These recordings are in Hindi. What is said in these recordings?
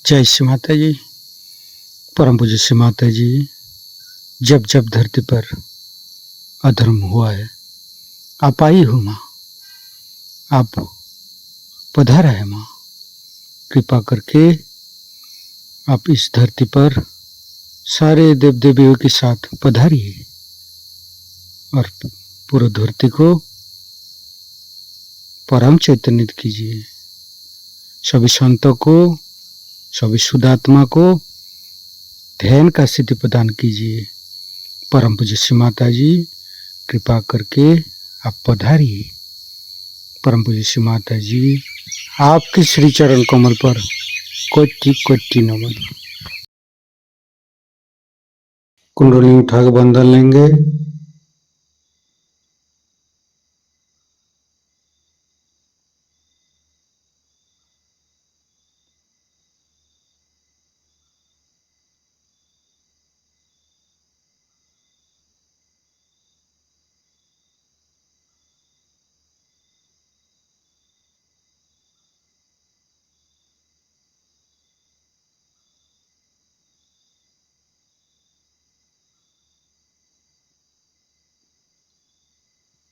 जय श्री माता जी। परम पूज्य श्री माता जी, जब जब धरती पर अधर्म हुआ है, आप आई हो माँ, आप पधारा है माँ। कृपा करके आप इस धरती पर सारे देव देवियों के साथ पधारिए और पूरी धरती को परम चैतन्य कीजिए। सभी संतों को, सभी शुद्धात्मा को ध्यान का सिद्धि प्रदान कीजिए। परम पूज्य श्री माता जी, कृपा करके आप पधारिए। परम पूज्य श्री माता जी, आपके श्री चरण कमल पर कोटि कोटि नमन। कुंडली उठा के बंधन लेंगे।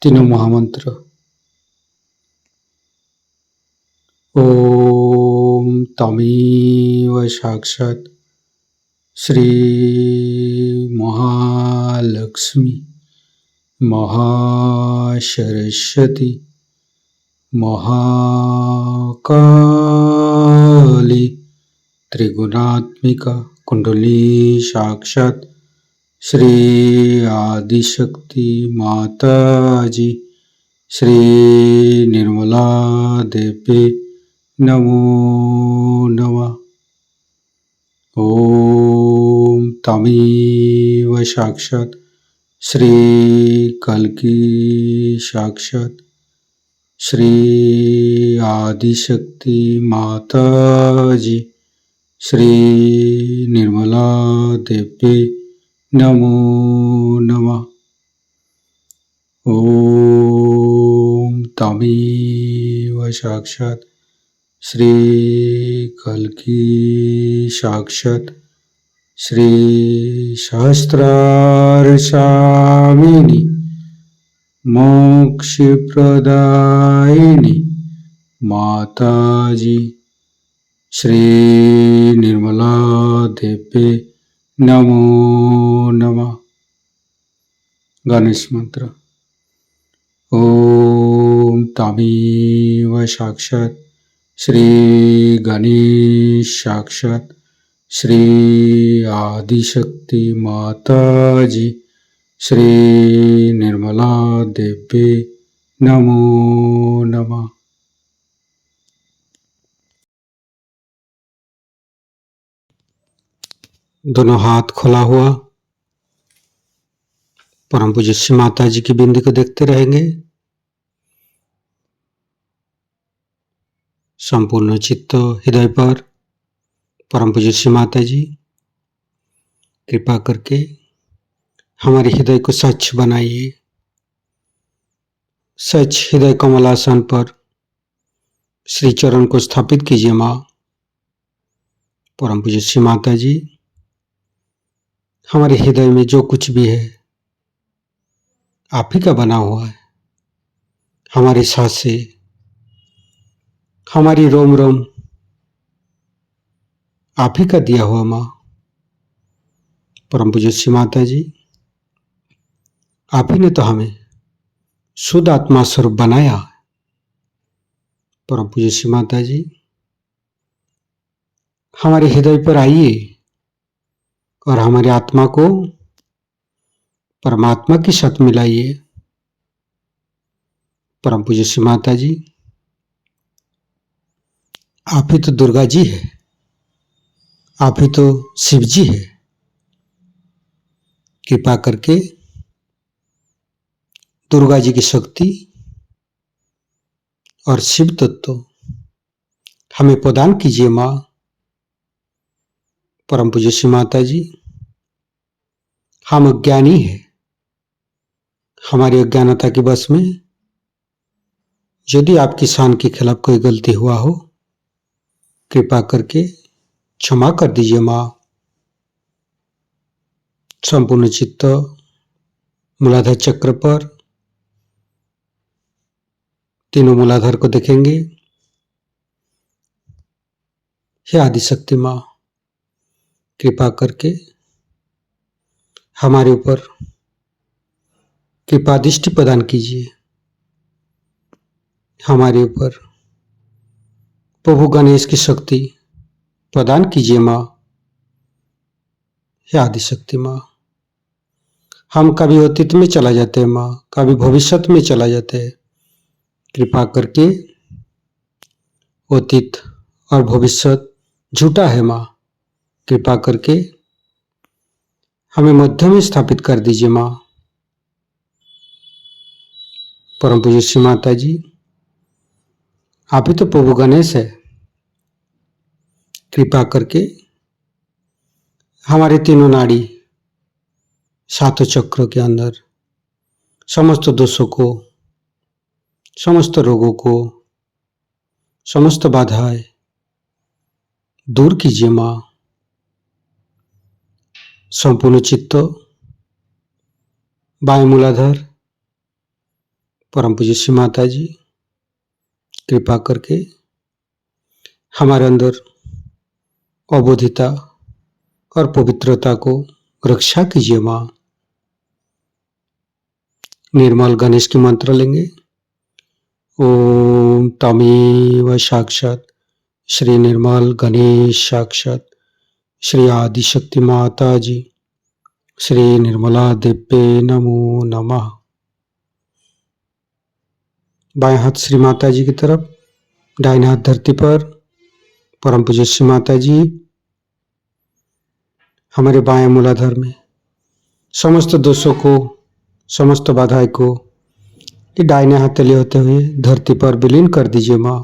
तीनों महामंत्र। ओम तमेव साक्षात् श्री महालक्ष्मी महासरस्वती महाकाली त्रिगुणात्मिका कुंडली साक्षात् श्री आदिशक्ति माता जी श्री निर्मला देवी नमो नमः। ओम तमेव साक्षात् श्री कल्की साक्षात् श्री आदिशक्ति माता जी श्री निर्मला देवी नमो नमः। ओम तमेव साक्षात् श्री कल्की साक्षात् श्री सहस्रार स्वामिनी मोक्ष प्रदायिनी माता जी श्री निर्मला देवी नमो नमः। गणेश मंत्र। ओम तमेव साक्षात् श्री गणेश साक्षात् श्री आदिशक्ति माता जी श्री निर्मला देवी नमो नमः। दोनों हाथ खुला हुआ परम पूज्य श्री माता जी की बिंदी को देखते रहेंगे। संपूर्ण चित्त हृदय पर परम पूज्य श्री माता जी कृपा करके हमारे हृदय को स्वच्छ बनाइए। स्वच्छ हृदय कमलासन पर श्री चरण को स्थापित कीजिए माँ। परम पूज्य श्री माता जी, हमारे हृदय में जो कुछ भी है आप ही का बना हुआ है। हमारी सांसें, हमारी रोम रोम आप ही का दिया हुआ माँ। परम पूज्य श्री माता जी, आप ही ने तो हमें शुद्ध आत्मा स्वरूप बनाया। परम पूज्य श्री माता जी, हमारे हृदय पर आइए और हमारी आत्मा को परमात्मा के साथ मिलाइए। परम पूज्य श्री माता जी, आप ही तो दुर्गा जी है, आप ही तो शिव जी है। कृपा करके दुर्गा जी की शक्ति और शिव तत्व हमें प्रदान कीजिए माँ। परम पूज्य श्री माता जी, हम अज्ञानी है, हमारी अज्ञानता के बस में यदि आपकी शान के खिलाफ कोई गलती हुआ हो, कृपा करके क्षमा कर दीजिए माँ। संपूर्ण चित्त मूलाधार चक्र पर, तीनों मूलाधार को देखेंगे। हे आदिशक्ति माँ, कृपा करके हमारे ऊपर कृपा दृष्टि प्रदान कीजिए। हमारे ऊपर प्रभु गणेश की शक्ति प्रदान कीजिए माँ। हे आदिशक्ति माँ, हम कभी अतीत में चला जाते हैं माँ, कभी भविष्य में चला जाते हैं। कृपा करके अतीत और भविष्य झूठा है माँ। कृपा करके हमें मध्य में स्थापित कर दीजिए माँ। परम पूज्य श्री माता जी, आप ही तो प्रभु गणेश है। कृपा करके हमारे तीनों नाड़ी, सातों चक्रों के अंदर समस्त दोषों को, समस्त रोगों को, समस्त बाधाएं दूर कीजिए माँ। संपूर्ण चित्त बाएं मूलाधार, परम पूज्य श्री माता जी, कृपा करके हमारे अंदर अबोधिता और पवित्रता को रक्षा कीजिए माँ। निर्मल गणेश की मंत्र लेंगे। ओम तमेव साक्षात श्री निर्मल गणेश साक्षात श्री आदिशक्ति माता जी श्री निर्मला देव्ये नमो नमः। बाएं हाथ श्री माता जी की तरफ, दाहिने हाथ धरती पर। परम पूज्य श्री माता जी हमारे बाएं मूलाधार में समस्त दोषों को, समस्त बाधाएं को ये दाहिने हाथ तले होते हुए धरती पर विलीन कर दीजिए माँ।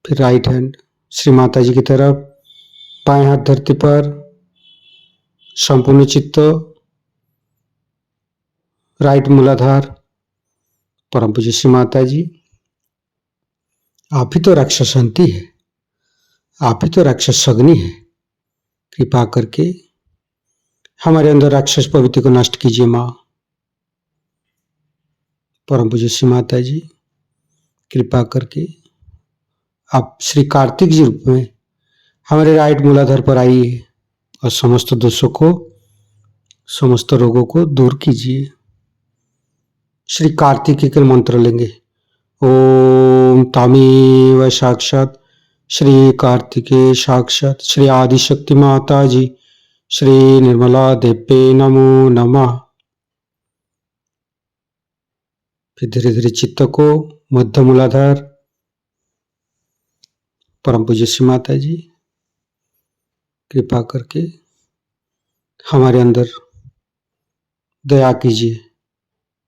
फिर राइट हैंड श्री माता जी की तरफ, बाएं हाथ धरती पर, संपूर्ण चित्त राइट मूलाधार। परम पूज्य श्री माता जी, आप ही तो राक्षसंती है, आप ही तो राक्षस अग्नि है। कृपा करके हमारे अंदर राक्षस प्रवृत्ति को नष्ट कीजिए माँ। परम पूज्य श्री माता जी, कृपा करके आप श्री कार्तिक जी रूप में हमारे राइट मूलाधार पर आइए और समस्त दोषों को, समस्त रोगों को दूर कीजिए। श्री कार्तिक के मंत्र लेंगे। ओम तमेव साक्षात श्री कार्तिके साक्षात श्री आदिशक्ति माता जी श्री निर्मला देव्ये नमो नमः। फिर धीरे धीरे चित्त को मध्य मूलाधार, परम पूज्य श्री माता जी, कृपा करके हमारे अंदर दया कीजिए,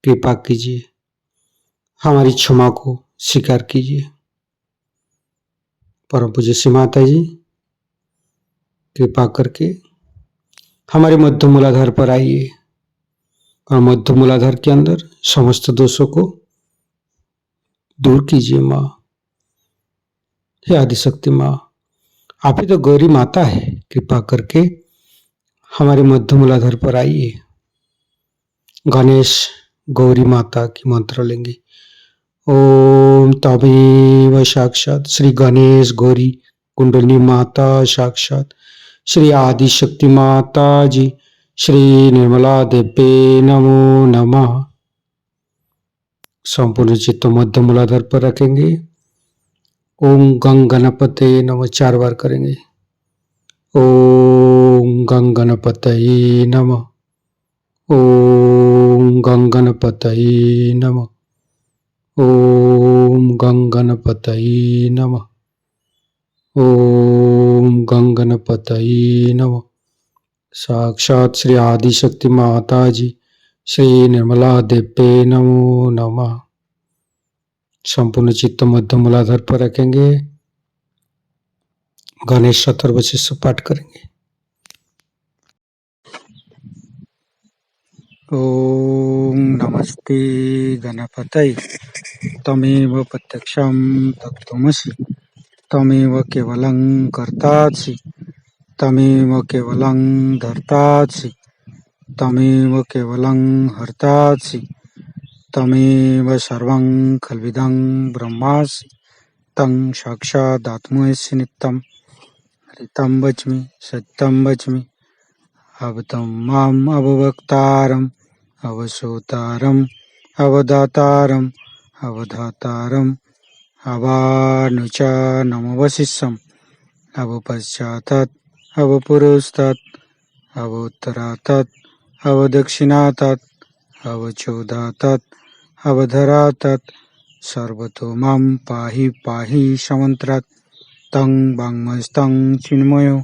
कृपा कीजिए, हमारी क्षमा को स्वीकार कीजिए। परम पूज्य श्री माता जी, कृपा करके हमारे मध्य मूलाधार पर आइए और मध्य मूलाधार के अंदर समस्त दोषों को दूर कीजिए माँ। हे आदिशक्ति माँ, आप ही तो गौरी माता है। कृपा करके हमारे मध्य मूलाधार पर आइए। गणेश गौरी माता की मंत्र लेंगे। ओम तमेव साक्षात श्री गणेश गौरी कुंडली माता साक्षात श्री आदिशक्ति माता जी श्री निर्मला देव्ये नमो नमः। संपूर्ण चित्त मध्य मूलाधार पर रखेंगे। ओम गंग गणपते नमः 4 बार करेंगे। ओम गंग गणपतये नमः। ओम गंग गणपतये नमः। ओम गंग गणपतये नमः। ओम गंग गणपतये नमः। साक्षात श्री आदिशक्ति माता जी श्री निर्मला देव्ये नमो नमः। संपूर्ण चित्त मध्य मूलाधार पर रखेंगे। गणेश अथर्वशीष पाठ करेंगे। ओम नमस्ते गणपतये तमेव प्रत्यक्षं तत्त्वमसि तमेव केवलं कर्तासि तमेव केवलं धर्तासि तमेव केवलं हर्तासि तमेव सर्वं खल्विदं ब्रह्मासि तं साक्षादात्मसि नित्यं ऋतं वच्मि सत्यं वच्मि अवतं माम् अववक्तारम् अवसोतारम् अवदातारम् अवधातारम् अवानुचानमवशिष्यम् अवपश्चातात् अवपुरस्तात् अवोत्तरातात् अवदक्षिणातात् अवचोदातात् अवधरातात् सर्वतो मां पाहि पाहि समन्त्रात् तं वाङ्मयस्तं चिन्मयो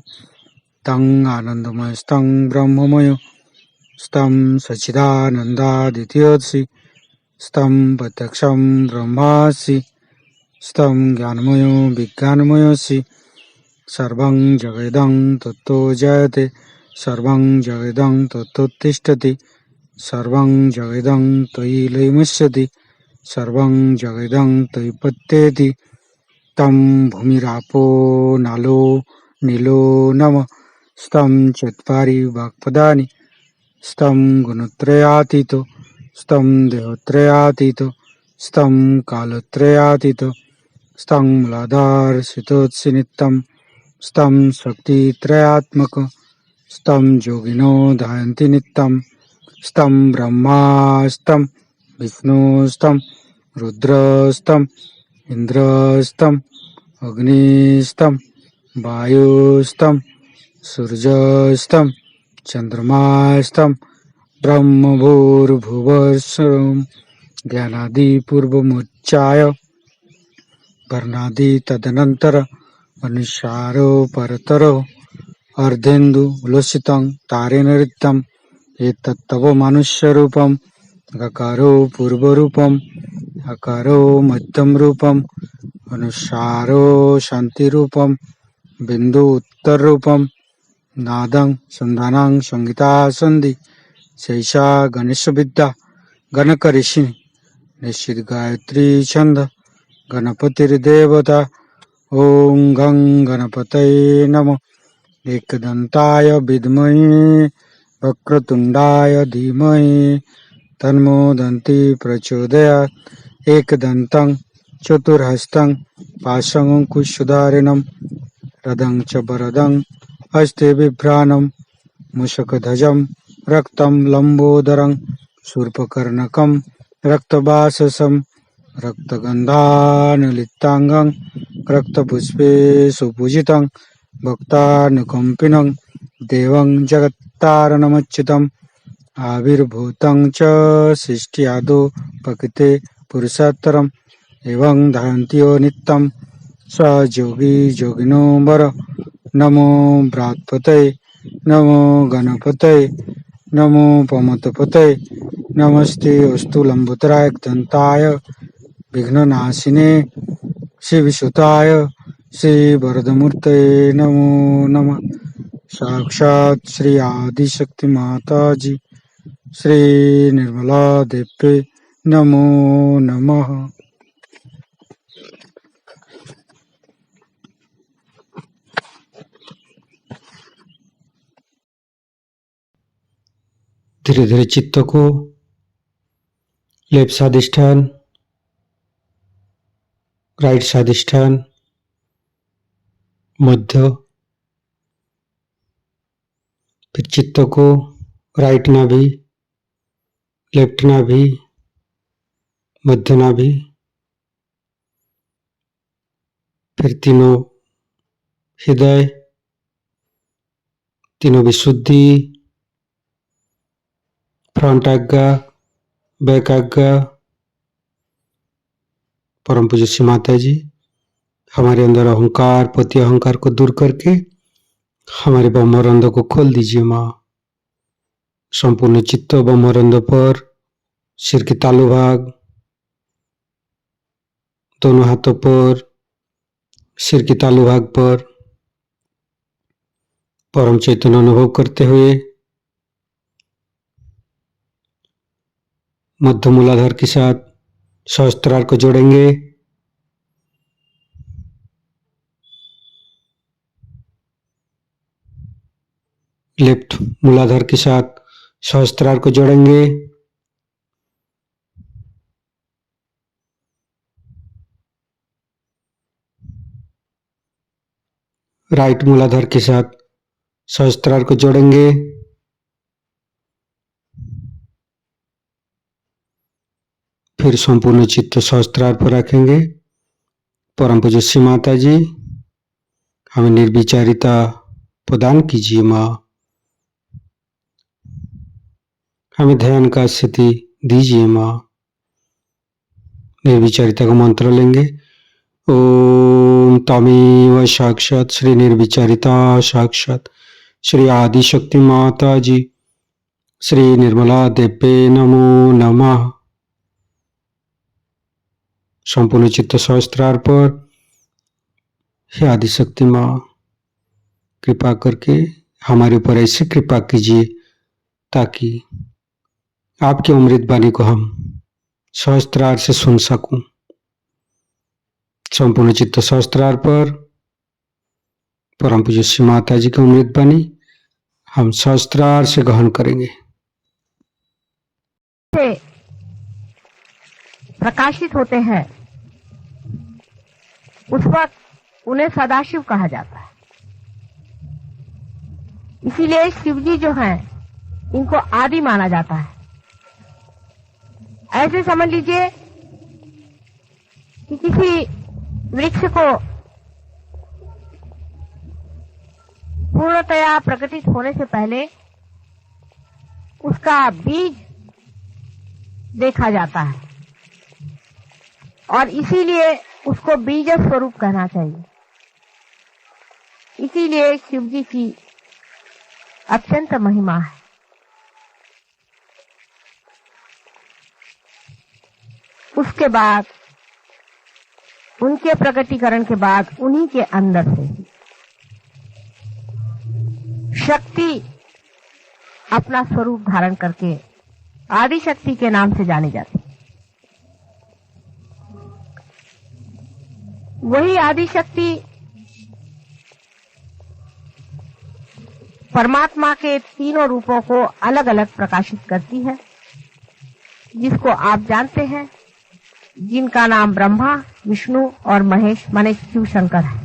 तं आनन्दमयस्तं ब्रह्ममयो स्तं सच्चिदानन्दादित्यसि स्तं प्रत्यक्षं ब्रह्मासि स्तं ज्ञानमयो विज्ञानमयोऽसि सर्वं जगदं तत्तो जयते सर्वं जगदं तत्तोत्तिष्ठति सर्वं जगदं त्वयि लयमुच्यते सर्वं जगदं त्वयि पत्येति तं भूमिरापो नालो नीलो नमः स्तं चत्वारि वाक्पदानि स्तं गुणत्रयातीतो स्तं देहत्रयातीतो स्तं कालत्रयातीतो स्तं मूलाधारसितोत्सि नित्यं स्तं शक्तित्रयात्मक स्तं योगिनो ध्यायन्ति नित्यं स्तं ब्रह्मा स्तं विष्णु स्तं रुद्रस्तं इन्द्रस्तं अग्निस्तं वायुस्तं सूर्यस्तं चन्द्रमास्तं ब्रह्मभूर्भुवस्सुरं ज्ञानादिपूर्वमुच्चाय वर्णादि तदनन्तर अनुसारो परतरो अर्धेन्दु उल्लसितं तारेण ऋतं एतत्तव मनुष्यरूपम् अकारो पूर्वरूपम् अकारो मध्यमरूपम् अनुसारो शान्तिरूपम् बिन्दु उत्तररूपम् नादं सन्धानं संहिता सन्धि शैषा गणेशविद्या गणकऋषि निश्चित गायत्री छंद गणपतिर्देवता ओं गं गणपतये नमः एकदन्ताय विद्महे वक्रतुण्डाय धीमहि तन्नो दन्ति प्रचोदयात् एकदन्तं चतुर्हस्तं पाशमङ्कुशधारिणं रदं च वरदं हस्ते बिभ्राणं मूषकध्वजं रक्तं लम्बोदरं शूर्पकर्णकं रक्तवाससं रक्तगन्धानुलिप्ताङ्गं रक्तपुष्पे सुपूजितं भक्तानुकम्पिनं देवं जगत्तारणमच्युतम् आविर्भूतं च सृष्ट्यादौ प्रकृते पुरुषोत्तरम् एवं ध्यायन्ति यो नित्यं स योगी योगिनो वर नमो बृहत्पतये नमो गणपतये नमो पमतपतये नमस्ते अस्तु लंबोदराय दन्ताय विघ्ननाशिने श्रीविसुताय श्रीवरदमूर्तये नमो नमः साक्षात् श्री आदिशक्ति माताजी श्री निर्मला देवी नमो नमः। धीरे धीरे चित्त को लेफ्ट स्वादिष्ठान राइट स्वादिष्ठान मध्य फिर चित्त को राइट नाभि लेफ्ट नाभि मध्य नाभि फिर तीनों हृदय तीनों विशुद्धि फ्रंट आज्ञा बैक आज्ञा। परम पूज्य श्री माता जी हमारे अंदर अहंकार पति अहंकार को दूर करके हमारे ब्रह्मरंध्र को खोल दीजिए माँ। संपूर्ण चित्त ब्रह्मरंध्र पर सिर के तालु भाग दोनों हाथों पर सिर के तालु भाग पर परम चैतन्य अनुभव करते हुए मध्य मूलाधार के साथ सहस्त्रार को जोड़ेंगे। लेफ्ट मूलाधार के साथ सहस्त्रार को जोड़ेंगे। राइट मूलाधार के साथ सहस्त्रार को जोड़ेंगे। फिर संपूर्ण चित्त सहस्त्रार पर रखेंगे। परम पूज्य श्री माता जी, हमें निर्विचारिता प्रदान कीजिए माँ। हमें ध्यान का स्थिति दीजिए माँ। निर्विचारिता का मंत्र लेंगे। ओम तमेव साक्षात श्री निर्विचारिता साक्षात श्री आदिशक्ति माता जी श्री निर्मला देवे नमो नमः। संपूर्ण चित्त सहस्त्रार पर हे आदिशक्ति माँ, कृपा करके हमारे ऊपर ऐसी कृपा कीजिए ताकि आपकी अमृत वाणी को हम सहस्त्रार से सुन सकूं। संपूर्ण चित्त सहस्त्रार पर परम पूज्य श्री माता जी की अमृत वाणी हम सहस्त्रार से ग्रहण करेंगे। प्रकाशित होते हैं उस वक्त उन्हें सदाशिव कहा जाता है। इसीलिए शिव जी जो हैं इनको आदि माना जाता है। ऐसे समझ लीजिए कि किसी वृक्ष को पूर्णतया प्रकटित होने से पहले उसका बीज देखा जाता है और इसीलिए उसको बीज स्वरूप कहना चाहिए। इसीलिए शिव जी की अत्यंत महिमा है। उसके बाद उनके प्रकटीकरण के बाद उन्हीं के अंदर से शक्ति अपना स्वरूप धारण करके आदि शक्ति के नाम से जानी जाती है। वही आदि शक्ति परमात्मा के तीनों रूपों को अलग अलग प्रकाशित करती है, जिसको आप जानते हैं, जिनका नाम ब्रह्मा, विष्णु और महेश माने शिव शंकर है।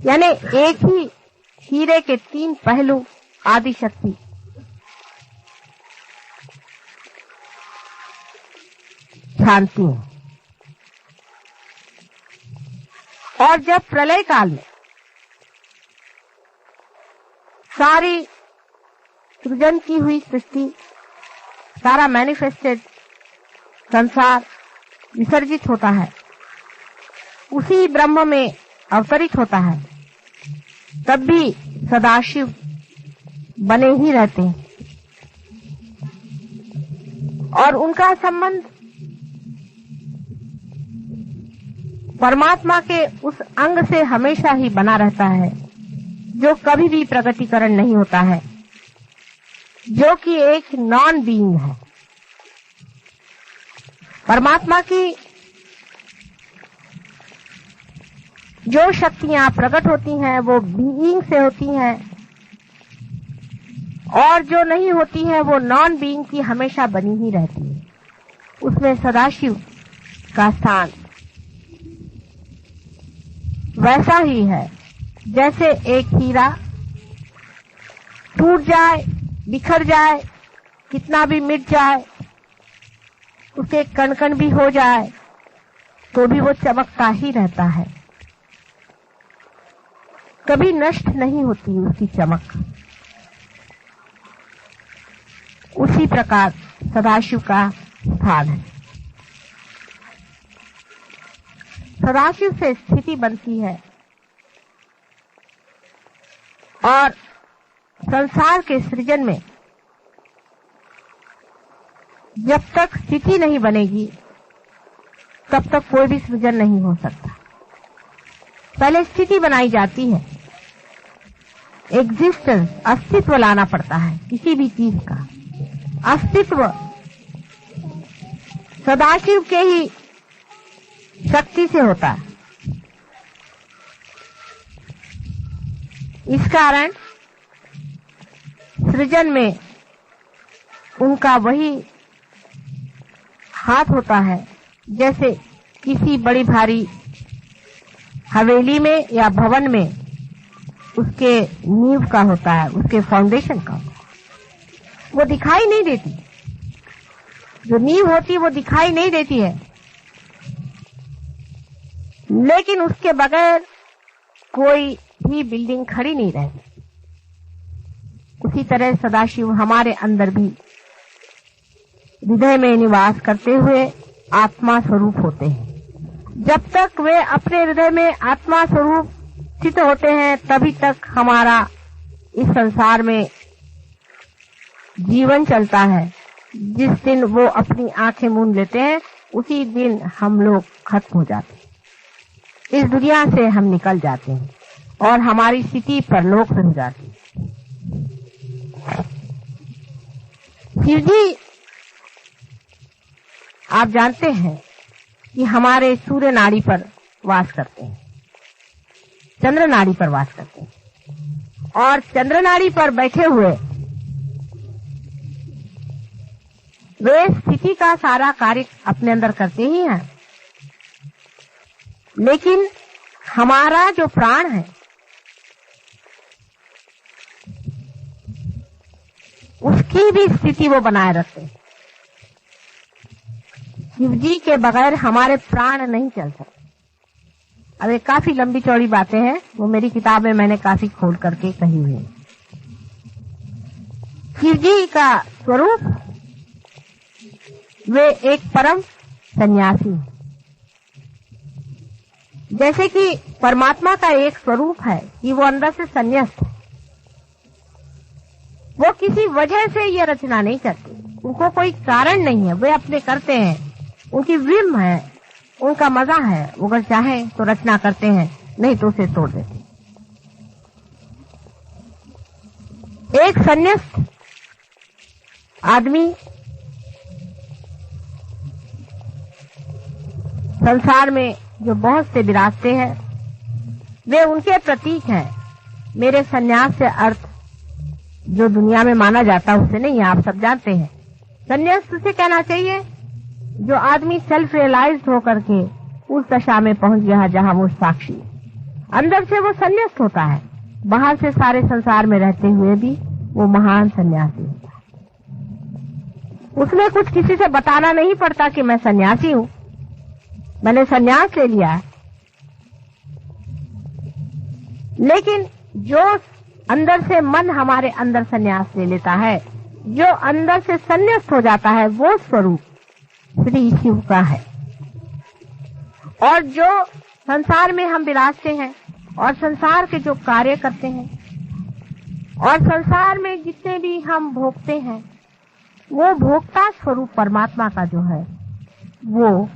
यानी एक ही हीरे के तीन पहलू आदि शक्ति जानती है। और जब प्रलय काल में सारी सृजन की हुई सृष्टि, सारा मैनिफेस्टेड संसार विसर्जित होता है, उसी ब्रह्म में अवतरित होता है, तब भी सदाशिव बने ही रहते हैं और उनका संबंध परमात्मा के उस अंग से हमेशा ही बना रहता है जो कभी भी प्रकटीकरण नहीं होता है, जो कि एक नॉन बीइंग है। परमात्मा की जो शक्तियां प्रकट होती हैं वो बीइंग से होती हैं और जो नहीं होती हैं वो नॉन बीइंग की हमेशा बनी ही रहती है। उसमें सदाशिव का स्थान वैसा ही है जैसे एक हीरा टूट जाए, बिखर जाए, कितना भी मिट जाए, उसके कण कण भी हो जाए तो भी वो चमकता ही रहता है, कभी नष्ट नहीं होती उसकी चमक। उसी प्रकार सदाशिव का स्थान है। सदाशिव से स्थिति बनती है और संसार के सृजन में जब तक स्थिति नहीं बनेगी तब तक कोई भी सृजन नहीं हो सकता। पहले स्थिति बनाई जाती है, एग्जिस्टेंस, अस्तित्व लाना पड़ता है किसी भी चीज का। अस्तित्व सदाशिव के ही शक्ति से होता है। इस कारण सृजन में उनका वही हाथ होता है जैसे किसी बड़ी भारी हवेली में या भवन में उसके नींव का होता है, उसके फाउंडेशन का। वो दिखाई नहीं देती, जो नींव होती वो दिखाई नहीं देती है, लेकिन उसके बगैर कोई भी बिल्डिंग खड़ी नहीं रहती। उसी तरह सदाशिव हमारे अंदर भी हृदय में निवास करते हुए आत्मा स्वरूप होते हैं। जब तक वे अपने हृदय में आत्मा स्वरूप स्थित होते हैं तभी तक हमारा इस संसार में जीवन चलता है। जिस दिन वो अपनी आंखें मूंद लेते हैं उसी दिन हम लोग खत्म हो जाते हैं, इस दुनिया से हम निकल जाते हैं और हमारी स्थिति परलोक में हो जाती है। शिव जी, आप जानते हैं कि हमारे सूर्य नाड़ी पर वास करते हैं, चंद्र नाड़ी पर वास करते हैं, और चंद्र नाड़ी पर बैठे हुए वे स्थिति का सारा कार्य अपने अंदर करते ही हैं। लेकिन हमारा जो प्राण है उसकी भी स्थिति वो बनाए रखते हैं। शिव जी के बगैर हमारे प्राण नहीं चल सकते। अब ये काफी लंबी चौड़ी बातें हैं, वो मेरी किताब में मैंने काफी खोल करके कही हुई है। शिव जी का स्वरूप, वे एक परम सन्यासी हैं। जैसे कि परमात्मा का एक स्वरूप है कि वो अंदर से संन्यास्त है, वो किसी वजह से ये रचना नहीं करते, उनको कोई कारण नहीं है, वे अपने करते हैं, उनकी विम है, उनका मजा है, वो अगर चाहे तो रचना करते हैं, नहीं तो उसे तोड़ देते। एक संन्यास्त आदमी संसार में जो बहुत से विरासते हैं वे उनके प्रतीक हैं। मेरे संन्यास से अर्थ जो दुनिया में माना जाता उसे नहीं, आप सब जानते हैं। संन्यास उसे कहना चाहिए जो आदमी सेल्फ रियलाइज्ड होकर के उस दशा में पहुंच गया जहां वो साक्षी अंदर से वो संन्यास्त होता है, बाहर से सारे संसार में रहते हुए भी वो महान सन्यासी होता है। उसमें कुछ किसी से बताना नहीं पड़ता कि मैं सन्यासी हूं, मैंने सन्यास ले लिया है। लेकिन जो अंदर से मन हमारे अंदर सन्यास ले लेता है, जो अंदर से संन्यास्त हो जाता है, वो स्वरूप श्री शिव का है। और जो संसार में हम विराजते हैं और संसार के जो कार्य करते हैं और संसार में जितने भी हम भोगते हैं, वो भोक्ता स्वरूप परमात्मा का जो है वो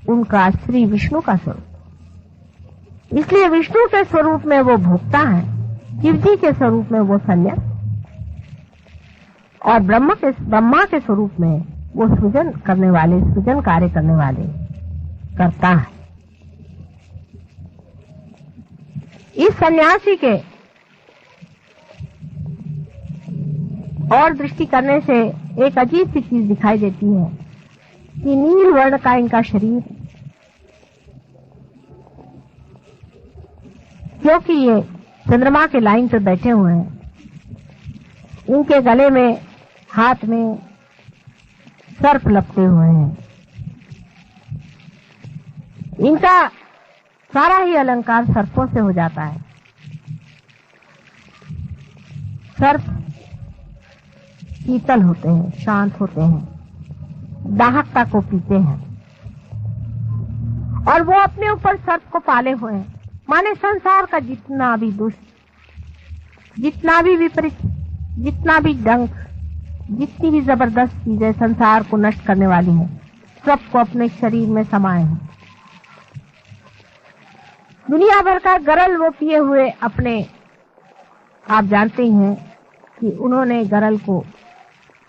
उनका श्री विष्णु का स्वरूप। इसलिए विष्णु के स्वरूप में वो भोक्ता है, शिव जी के स्वरूप में वो संन्यास, और ब्रह्मा के स्वरूप में वो सृजन करने वाले, सृजन कार्य करने वाले करता है। इस सन्यासी के और दृष्टि करने से एक अजीब सी चीज दिखाई देती है कि नील वर्ण का इनका शरीर, क्योंकि ये चंद्रमा के लाइन पर बैठे हुए हैं, इनके गले में, हाथ में सर्प लपटे हुए हैं। इनका सारा ही अलंकार सर्पों से हो जाता है। सर्प शीतल होते हैं, शांत होते हैं, दाहकता को पीते हैं, और वो अपने ऊपर सर्प को पाले हुए हैं। माने संसार का जितना भी दुष्ट, जितना भी विपरीत, जितना भी डंक, जितनी भी जबरदस्त चीजें संसार को नष्ट करने वाली हैं, सबको अपने शरीर में समाये हैं। दुनिया भर का गरल वो पिए हुए अपने, आप जानते ही हैं कि उन्होंने गरल को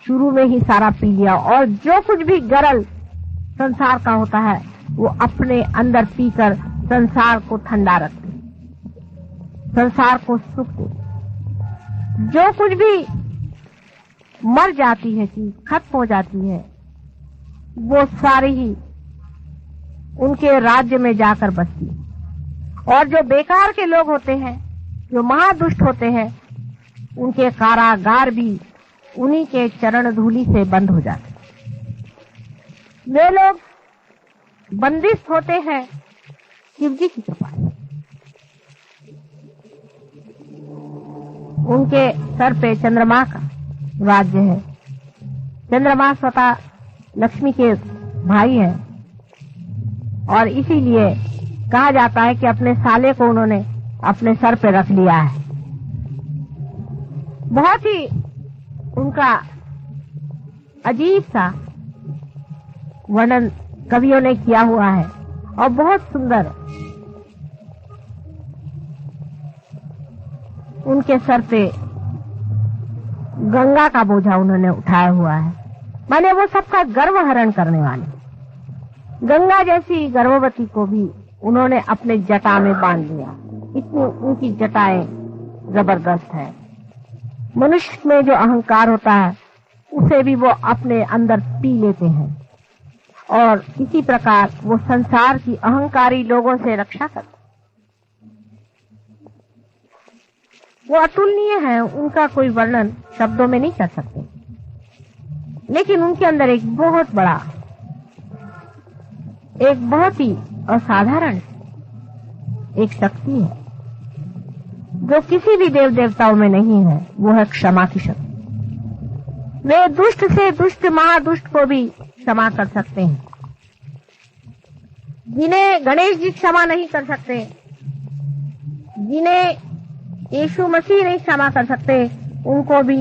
शुरू में ही सारा पी लिया, और जो कुछ भी गरल संसार का होता है वो अपने अंदर पीकर संसार को ठंडा रखते, संसार को सुख दे। जो कुछ भी मर जाती है चीज, खत्म हो जाती है, वो सारी ही उनके राज्य में जाकर बसती है। और जो बेकार के लोग होते हैं, जो महादुष्ट होते हैं, उनके कारागार भी उन्हीं के चरण धूलि से बंद हो जाते हैं। वे लोग बंदिश होते हैं शिव जी की कृपा से। उनके सर पे चंद्रमा का राज्य है। चंद्रमा स्वतः लक्ष्मी के भाई है, और इसीलिए कहा जाता है कि अपने साले को उन्होंने अपने सर पे रख लिया है। बहुत ही उनका अजीब सा वर्णन कवियों ने किया हुआ है, और बहुत सुंदर। उनके सर पे गंगा का बोझा उन्होंने उठाया हुआ है, माने वो सबका गर्व हरण करने वाले। गंगा जैसी गर्भवती को भी उन्होंने अपने जटा में बांध लिया, इतनी उनकी जटाएं जबरदस्त है। मनुष्य में जो अहंकार होता है उसे भी वो अपने अंदर पी लेते हैं, और इसी प्रकार वो संसार की अहंकारी लोगों से रक्षा करते। वो अतुलनीय है, उनका कोई वर्णन शब्दों में नहीं कर सकते। लेकिन उनके अंदर एक बहुत बड़ा, एक बहुत ही असाधारण एक शक्ति है जो किसी भी देव देवताओं में नहीं है। वो है क्षमा की शक्ति। वे दुष्ट से दुष्ट महादुष्ट को भी क्षमा कर सकते हैं। जिन्हें गणेश जी क्षमा नहीं कर सकते, जिन्हें यीशु मसीह नहीं क्षमा कर सकते, उनको भी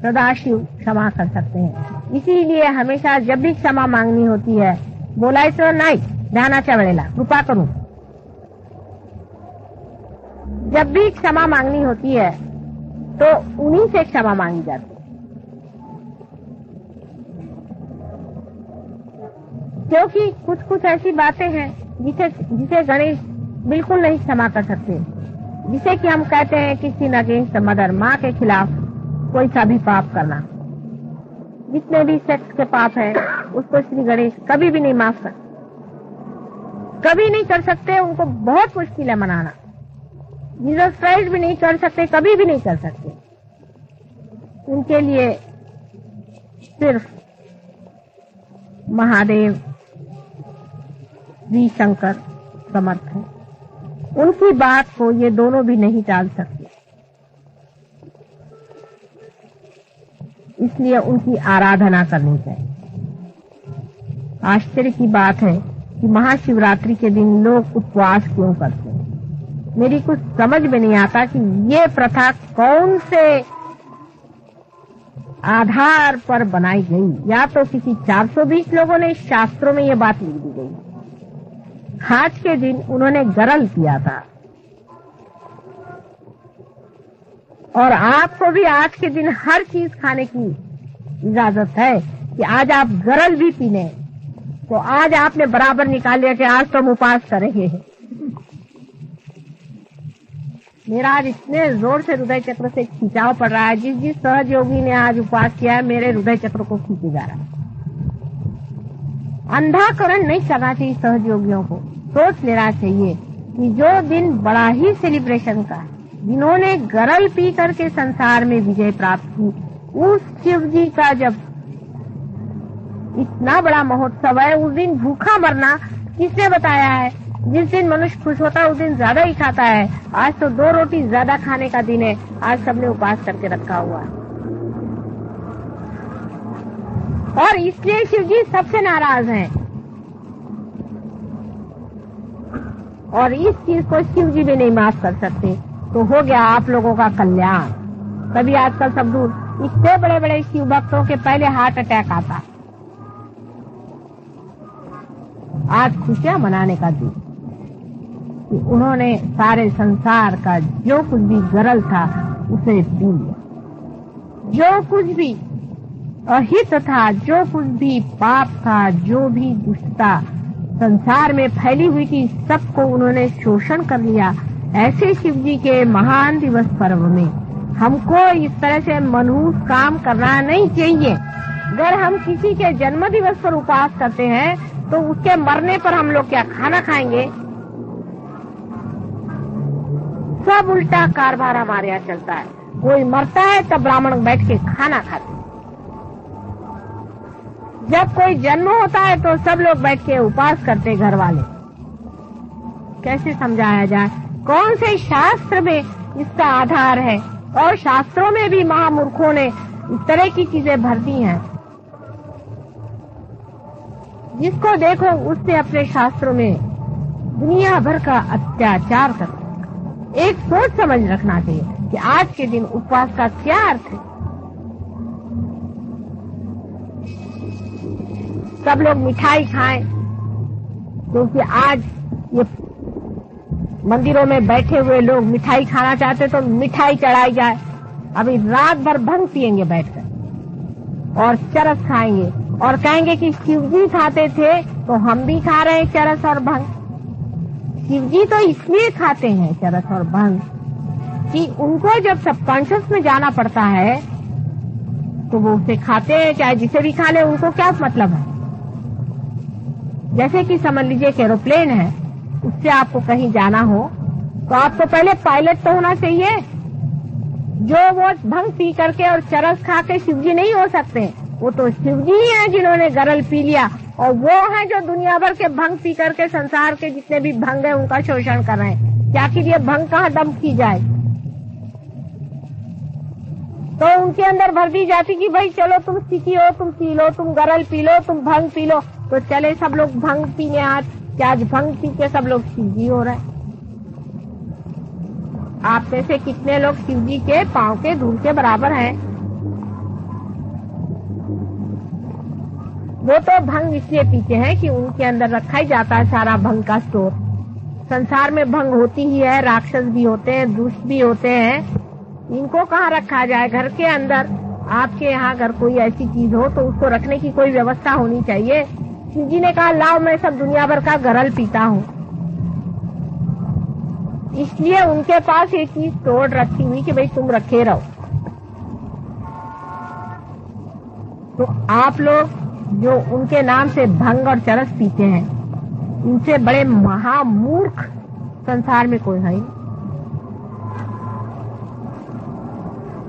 सदाशिव क्षमा कर सकते हैं। इसीलिए हमेशा जब भी क्षमा मांगनी होती है, बोलायचं नाही ध्यानाच्या वेळेला कृपा करूं, जब भी क्षमा मांगनी होती है तो उन्हीं से क्षमा मांगी जाती है। क्योंकि कुछ कुछ ऐसी बातें हैं जिसे गणेश बिल्कुल नहीं क्षमा कर सकते। जिसे कि हम कहते हैं कि सिन अगेंस्ट मदर, माँ के खिलाफ कोई सा भी पाप करना। जितने भी सेक्स के पाप है उसको श्री गणेश कभी भी नहीं माफ करते, कभी नहीं कर सकते। उनको बहुत मुश्किल है मनाना। जीसस क्राइस्ट भी नहीं कर सकते, कभी भी नहीं कर सकते। उनके लिए सिर्फ महादेव, श्री शंकर समर्थ है। उनकी बात को ये दोनों भी नहीं टाल सकते। इसलिए उनकी आराधना करनी चाहिए। आश्चर्य की बात है कि महाशिवरात्रि के दिन लोग उपवास क्यों करते हैं। मेरी कुछ समझ में नहीं आता कि ये प्रथा कौन से आधार पर बनाई गई। या तो किसी 420 लोगों ने शास्त्रों में ये बात लिख दी गई। आज के दिन उन्होंने गरल किया था, और आपको भी आज के दिन हर चीज खाने की इजाजत है कि आज आप गरल भी पी लें। तो आज आपने बराबर निकाल लिया कि आज तो हम उपवास करेंगे। मेरा आज इतने जोर से हृदय चक्र से खिंचाव पड़ रहा है। जिस सहज योगी ने आज उपवास किया है, मेरे हृदय चक्र को खींचे जा रहा है। अंधाकरण नहीं करना चाहिए सहज योगियों को। सोच लेना चाहिए कि जो दिन बड़ा ही सेलिब्रेशन का है, जिन्होंने गरल पी करके संसार में विजय प्राप्त की, उस शिव जी का जब इतना बड़ा महोत्सव है, उस दिन भूखा मरना किसने बताया है? जिस दिन मनुष्य खुश होता है उस दिन ज्यादा ही खाता है। आज तो 2 रोटी ज्यादा खाने का दिन है। आज सबने उपवास करके रखा हुआ है, और इसलिए शिव जी सबसे नाराज हैं। और इस चीज को शिव जी भी नहीं माफ कर सकते। तो हो गया आप लोगों का कल्याण। तभी आजकल सब दूर इतने बड़े बड़े शिव भक्तों के पहले हार्ट अटैक आता। आज खुशियां मनाने का दिन कि उन्होंने सारे संसार का जो कुछ भी गरल था उसे पी लिया। जो कुछ भी अहित था, जो कुछ भी पाप था, जो भी दुष्टता संसार में फैली हुई थी, सबको उन्होंने शोषण कर लिया। ऐसे शिव जी के महान दिवस पर्व में हमको इस तरह से मनहूस काम करना नहीं चाहिए। अगर हम किसी के जन्म दिवस पर उपवास करते हैं तो उसके मरने पर हम लोग क्या खाना खाएंगे? सब उल्टा कारभार हमारे यहाँ चलता है। कोई मरता है तब ब्राह्मण बैठ के खाना खाते, जब कोई जन्म होता है तो सब लोग बैठ के उपवास करते घर वाले। कैसे समझाया जाए? कौन से शास्त्र में इसका आधार है? और शास्त्रों में भी महामूर्खों ने इस तरह की चीजें भर दी हैं। जिसको देखो उससे अपने शास्त्रों में दुनिया भर का अत्याचार करते। एक सोच समझ रखना चाहिए कि आज के दिन उपवास का क्या अर्थ है। सब लोग मिठाई खाएं, क्योंकि आज ये मंदिरों में बैठे हुए लोग मिठाई खाना चाहते तो मिठाई चढ़ाई जाए। अभी रात भर भंग पिएंगे बैठकर और चरस खाएंगे और कहेंगे कि शिवजी खाते थे तो हम भी खा रहे हैं चरस और भंग। शिवजी तो इसलिए खाते हैं चरस और भंग कि उनको जब सबकॉन्शियस में जाना पड़ता है तो वो उसे खाते हैं, चाहे जिसे भी खा ले, उनको क्या मतलब है। जैसे कि समझ लीजिए कि एरोप्लेन है, उससे आपको कहीं जाना हो तो आपको पहले पायलट तो होना चाहिए। जो वो भंग पी करके और चरस खा के शिवजी नहीं हो सकते। वो तो शिवजी ही हैं जिन्होंने गरल पी लिया, और वो हैं जो दुनिया भर के भंग पी करके संसार के जितने भी भंग है उनका शोषण कर रहे हैं। क्या कि ये भंग कहाँ डंप की जाए, तो उनके अंदर भर दी जाती कि भाई चलो तुम सीखी हो, तुम पी लो, तुम गरल पी लो, तुम भंग पी लो, तो चले सब लोग भंग पीने। आज भंग पी के सब लोग शिवजी हो रहे हैं। आप में से कितने लोग शिवजी के पांव के धूल के बराबर हैं? वो तो भंग इसलिए पीते हैं कि उनके अंदर रखा ही जाता है सारा भंग का स्टोर। संसार में भंग होती ही है, राक्षस भी होते हैं, दुष्ट भी होते हैं। इनको कहाँ रखा जाए? घर के अंदर आपके यहाँ अगर कोई ऐसी चीज हो तो उसको रखने की कोई व्यवस्था होनी चाहिए। शिवजी ने कहा लाओ मैं सब दुनिया भर का गरल पीता हूँ, इसलिए उनके पास एक चीज तोड़ रखी हुई कि भाई तुम रखे रहो। तो आप लोग जो उनके नाम से भंग और चरस पीते हैं, उनसे बड़े महामूर्ख संसार में कोई है।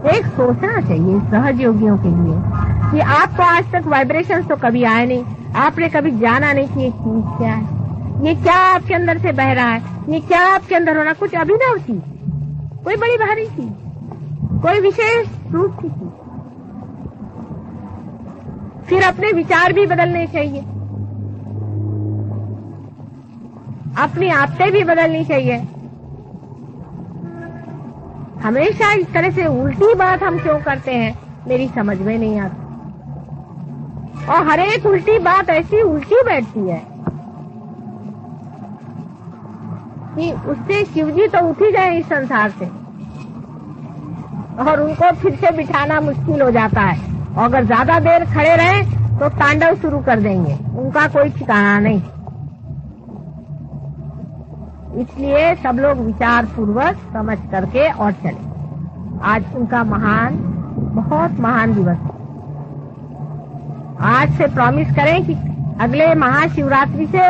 एक सोचना चाहिए सहज योगियों के लिए कि आपको आज तक वाइब्रेशंस तो कभी आए नहीं, आपने कभी जाना नहीं कि ये चीज क्या है, ये क्या आपके अंदर से बह रहा है, ये क्या आपके अंदर होना, कुछ अभिनव चीज, कोई बड़ी भारी चीज, कोई विशेष रूप की चीज। फिर अपने विचार भी बदलने चाहिए, अपनी आदतें भी बदलनी चाहिए। हमेशा इस तरह से उल्टी बात हम क्यों करते हैं मेरी समझ में नहीं आती। और हर एक उल्टी बात ऐसी उल्टी बैठती है कि उससे शिवजी तो उठ ही गए इस संसार से, और उनको फिर से बिठाना मुश्किल हो जाता है। और अगर ज्यादा देर खड़े रहे तो तांडव शुरू कर देंगे, उनका कोई ठिकाना नहीं। इसलिए सब लोग विचार पूर्वक समझ करके और चले। आज उनका महान, बहुत महान दिवस है। आज से प्रॉमिस करें कि अगले महाशिवरात्रि से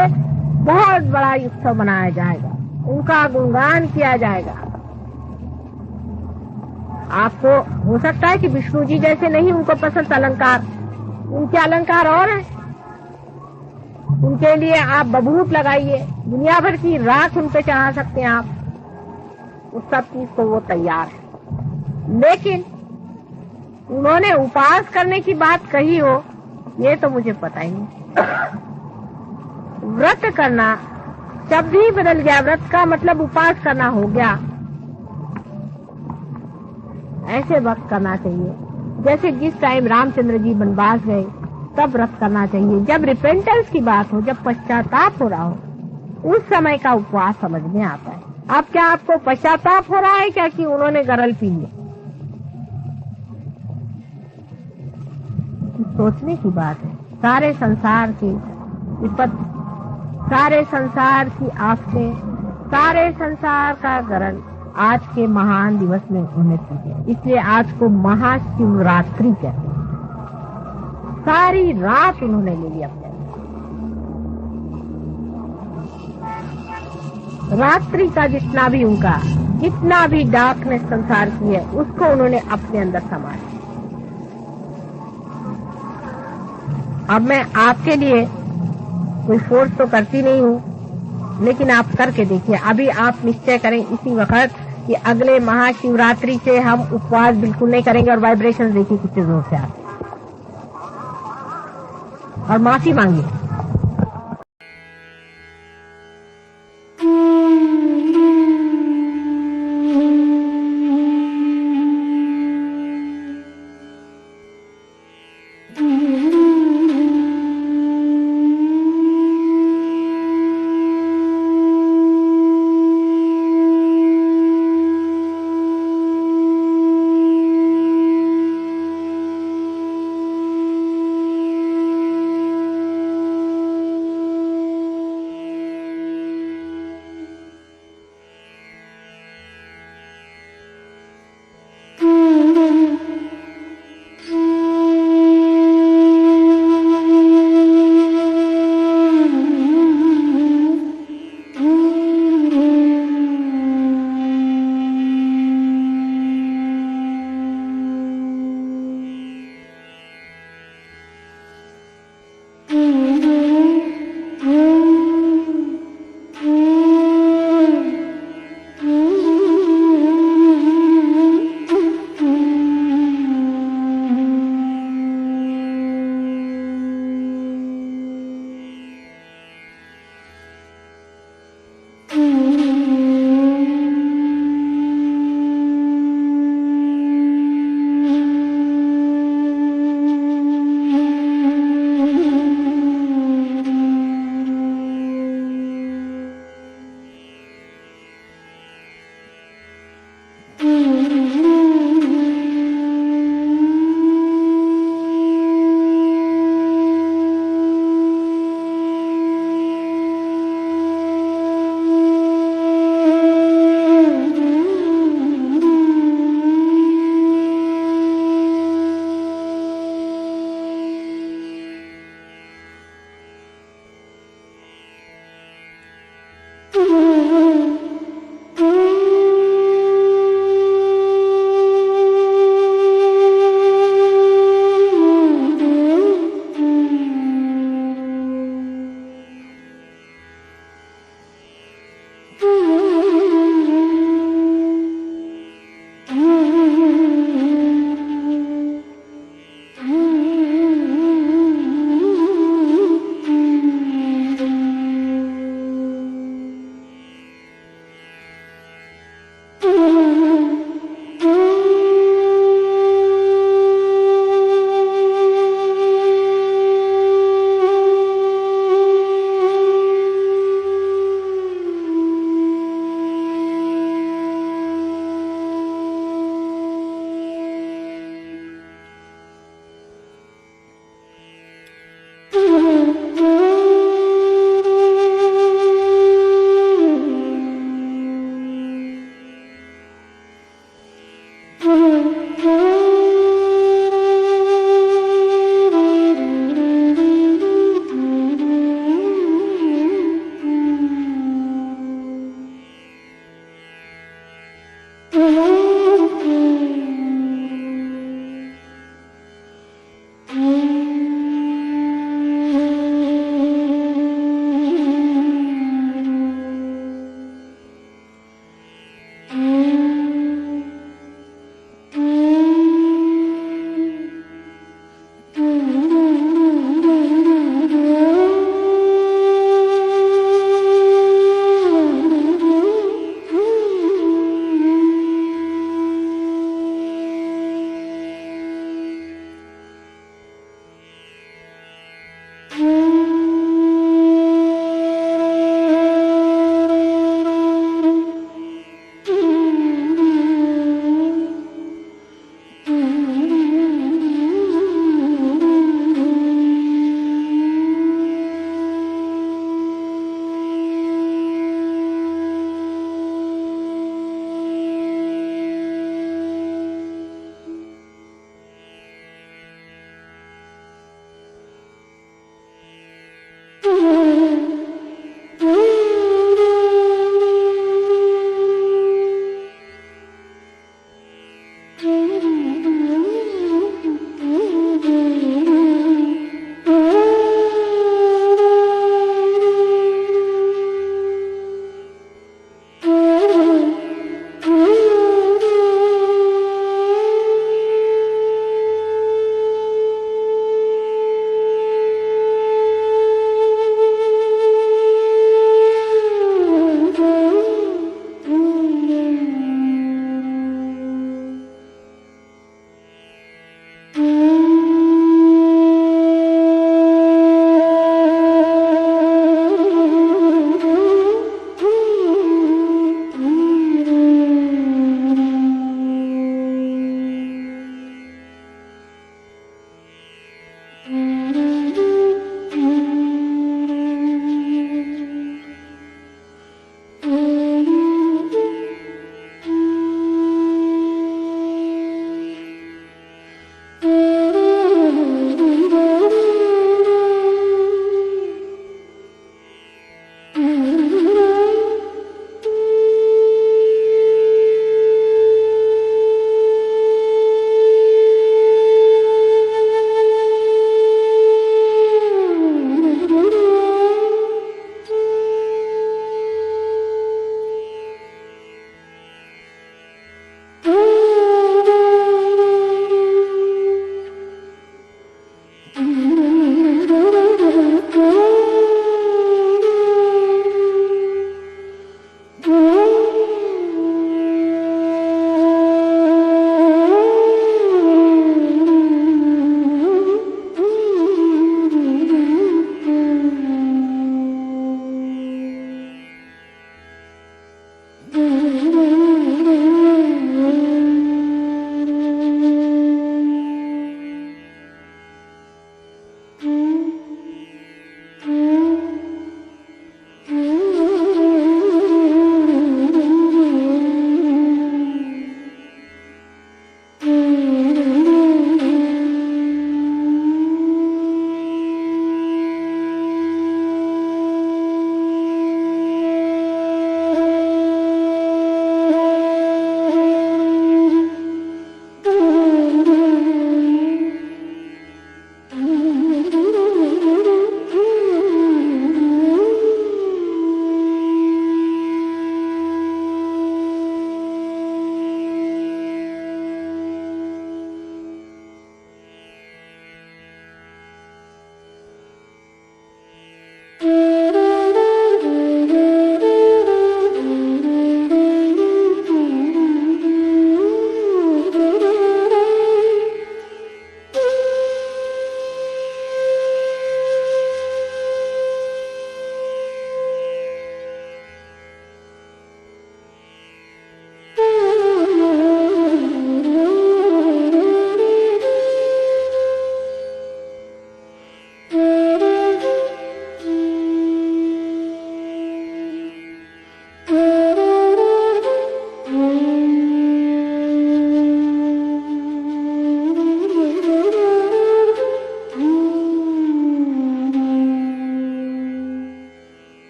बहुत बड़ा उत्सव मनाया जाएगा, उनका गुणगान किया जाएगा। आपको हो सकता है कि विष्णु जी जैसे नहीं उनको पसंद अलंकार, उनके अलंकार और हैं। उनके लिए आप बबूत लगाइए, दुनिया भर की राख उन पे चढ़ा सकते हैं आप, उस सब चीज को वो तैयार है। लेकिन उन्होंने उपवास करने की बात कही हो ये तो मुझे पता ही नहीं। व्रत करना शब्द ही बदल गया, व्रत का मतलब उपवास करना हो गया। ऐसे वक्त करना चाहिए जैसे जिस टाइम रामचंद्र जी वनवास गए तब व्रत करना चाहिए। जब रिपेंटेंस की बात हो, जब पश्चाताप हो रहा हो, उस समय का उपवास समझ में आता है। अब क्या आपको पश्चाताप हो रहा है क्या कि उन्होंने गरल पी लिया? सोचने की बात है। सारे संसार की विपत्ति, सारे संसार की आफतें, सारे संसार का गरण आज के महान दिवस में उन्हें की, इसलिए आज को महाशिवरात्रि कहते हैं। सारी रात उन्होंने ले ली अपने रात्रि का जितना भी डार्कनेस संसार की है, उसको उन्होंने अपने अंदर समा लिया। अब मैं आपके लिए कोई फोर्स तो करती नहीं हूँ, लेकिन आप करके देखिए। अभी आप निश्चय करें इसी वक्त कि अगले महाशिवरात्रि से हम उपवास बिल्कुल नहीं करेंगे, और वाइब्रेशन देखिए कितने जोर से आते, और माफी मांगिए।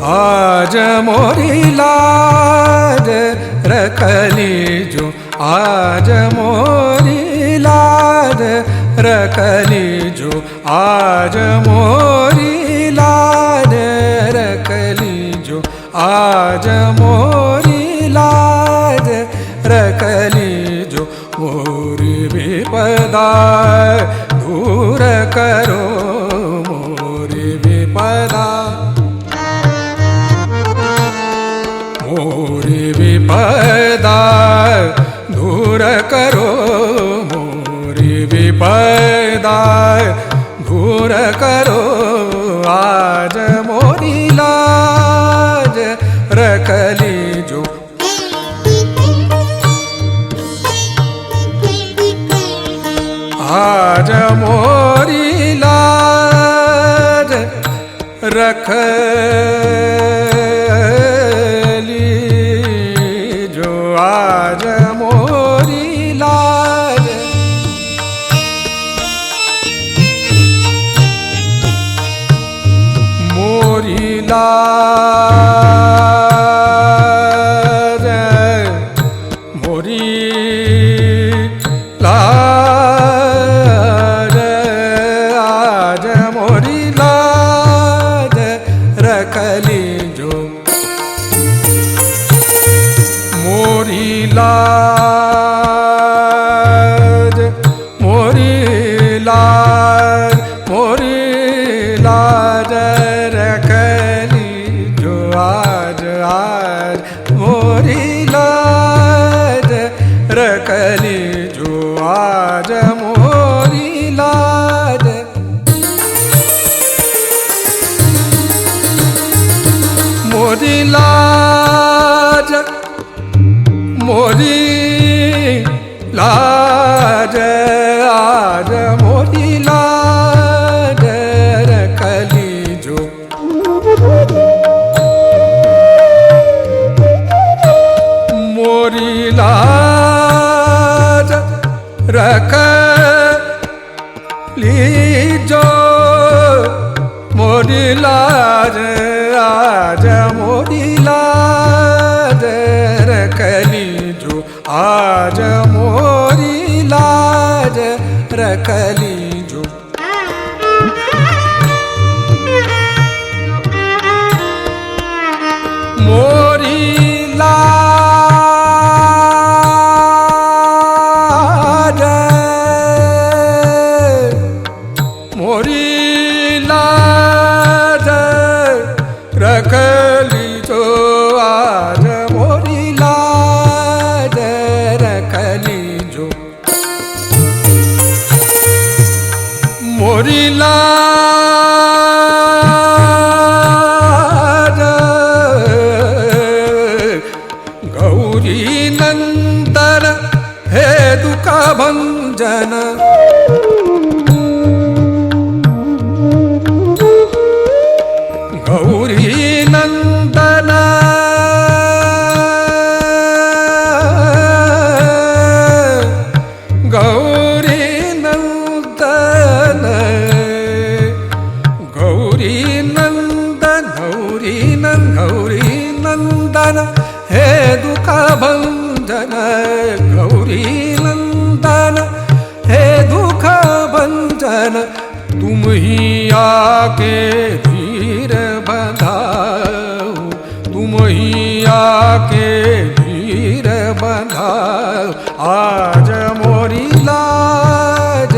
आज मोरी लाज रखली जो, आज मोरी लाज रखली जो, आज मोरी लाज रखली जो, आज मोरी लाज रखली जो। मोरी विपदा दूर करो, मोरी विपदा, मोरी विपदा दूर करो, मोरी विपदा दूर करो। आज मोरी लाज रखली जो, आज मोरी लाज रखली जो, आज मोरी लाज। मोरी लाज, मोरी लाज, आज मोरी लाज रखली जो। मोरी लाज, मोरी लाज, मोरी लाज रखली जो, आज आज मोरी लाज रखली जो, आज मोरी लाज। मोरी लाज, मोरी लाज, आज मोरी लाज रखली जो। मोरी लाज रखली जो, मोरी लाज, आज मोरी लाज रखली जो, आज मोरी लाज रखली जो। मोरी लाज, मोरी लाज रखली जो, आज मोरी लाज रखली जो। मोरी लाज, गौरी नंदन हे दुख भंजन, गौरी नंदन, गौरी नंदन, गौरी नंदन, गौरी नंदन, गौरी नंदन हे दुख भंजन, गौरी नंदन हे दुख भंजन। तुम ही आके धीर बंधाओ, तुम मोही आके धीर बंधा आज मोरी लाज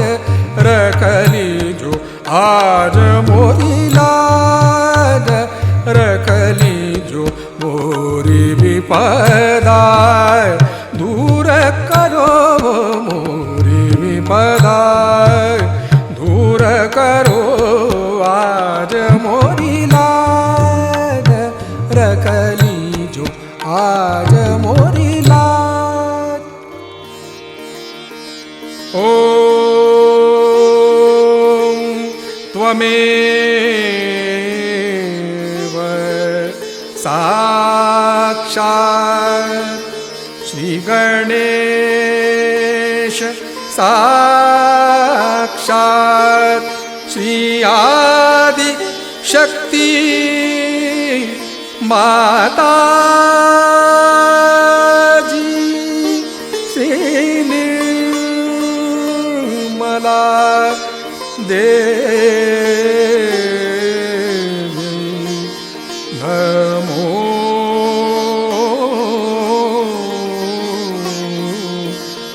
रखली जो आज मोरी लाज रखली जो मोरी विपदा दूर करो मोरी विपदा दूर करो आज मोरी लाज रखली जो आज मोरी लाज। ओम त्वमेव साक्षात् श्री गणेश साक्षात् श्री आदि शक्ति माता जी श्री निर्मला देवी नमो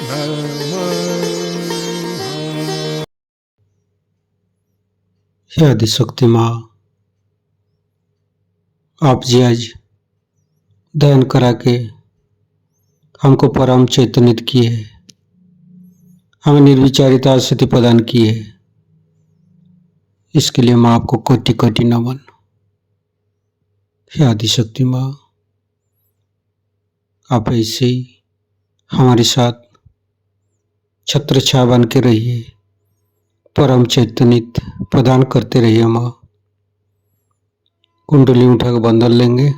नमः। हे आदिशक्ति माँ, आप जी आज ध्यान करा के हमको परम चैतन्यित किए, हमें निर्विचारिता स्थिति प्रदान की है। इसके लिए माँ आपको कोटि कोटि नमन। हे आदिशक्ति माँ, आप ऐसे ही हमारे साथ छत्र छाया बन के रहिए, परम चैतन्यित प्रदान करते रहिए। माँ कुंडली उठा के बंधन लेंगे।